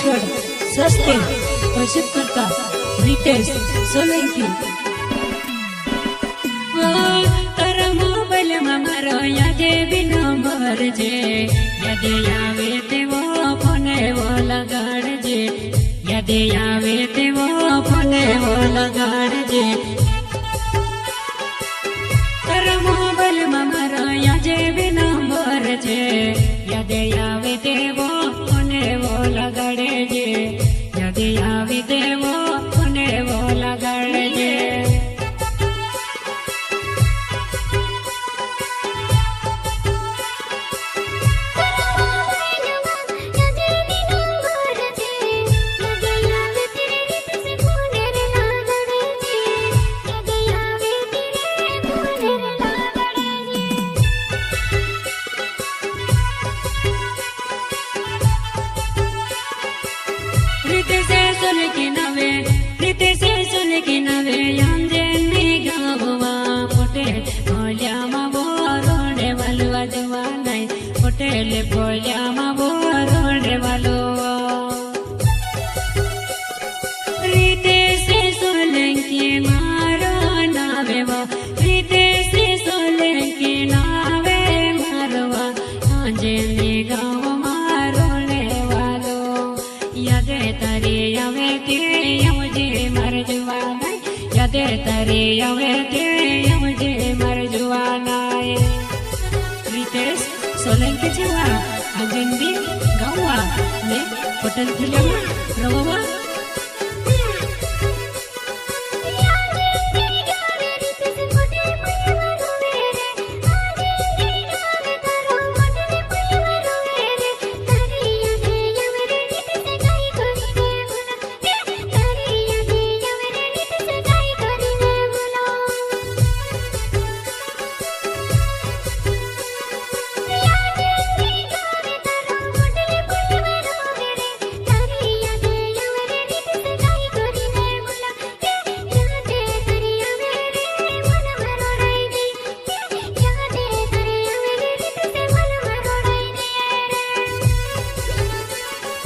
પાછળ સસ્તે પ્રસિદ્ધ કરતા રીતેશ સોલંકી તારા મોબાઈલમાં મારો યાદે બી નંબર છે યાદે આવે તેવો ફોન એવો લગાડજે યાદે આવે તેવો ફોન એવો લગાડજે તારા મોબાઈલમાં મારો યાદે બી નંબર છે યાદે આવે તેવો ફોન એવો લગાડજે યાદે આવે તેવો ફોન એવો લગાડજે પટેલ બોલ્યામાં બોરોડે વાલો રીતેશ સોલંકી મારો નાવેવા રીતેશ સોલંકી નાવે મારવા સાંજે ગાવ મારો વાલો યાદે તારી આવે તે આવજે માર જવાના યાદે તારી આવે તે આવજે માર જવાના રીતેશ સોલંકી જેવા આજંદી ગાવા ને પટેલ ફિલ્મમાં રમવા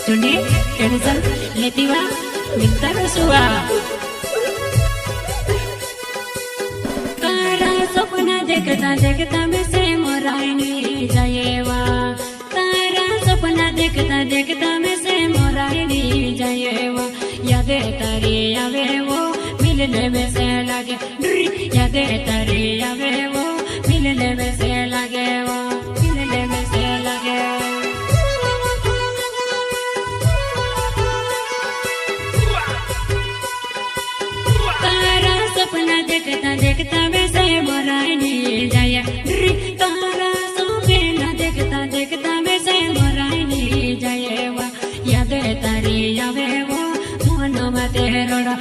Tune, Kenzel, Letiva, Mintara Sua. Tara sopna dekta me se moraini jayewa. Tara sopna dekta me se moraini jayewa. Yade tari avevo, milne me se lage. Yade tari avevo, milne me se lage. Milne me se lage. सपना देखता वैसे मोरानी जाया तारा सपना देखता वैसे मोरानी जाएवा याद तारी आवे वो मन मते रोड़ा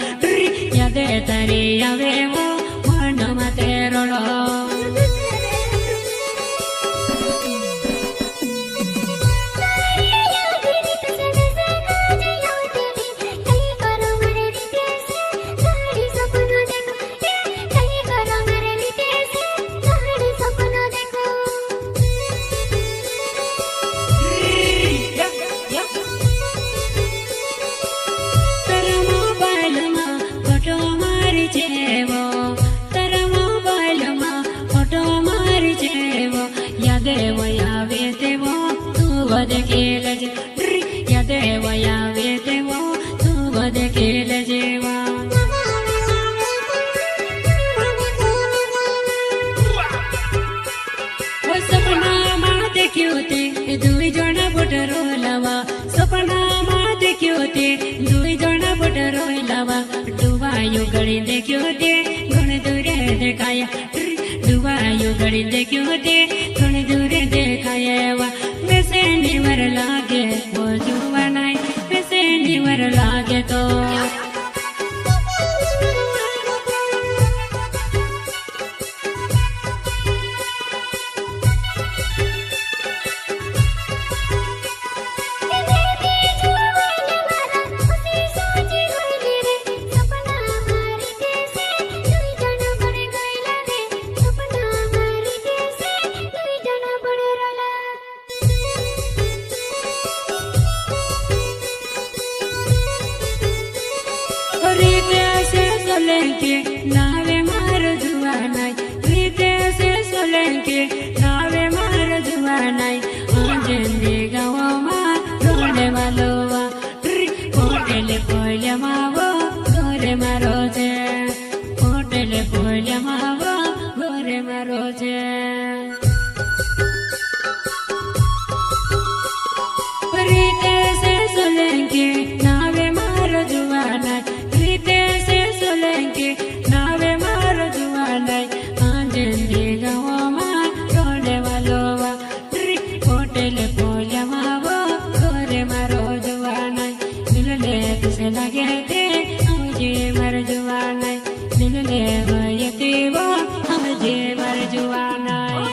याद तारी आवे वो मन मते रोड़ा दुई जना बोटरो लावा सपना माँ देखियो ते दुई जना बोटरो लावा डुबायो गड़ी देखियो ते घणे दूरे देखाया डुबायो गड़ी देखियो ते घणे दूरे देखाया वा वैसे निवर लागे वो जुवा नाई वैसे निवर लागे तो ले तुझे लगे ते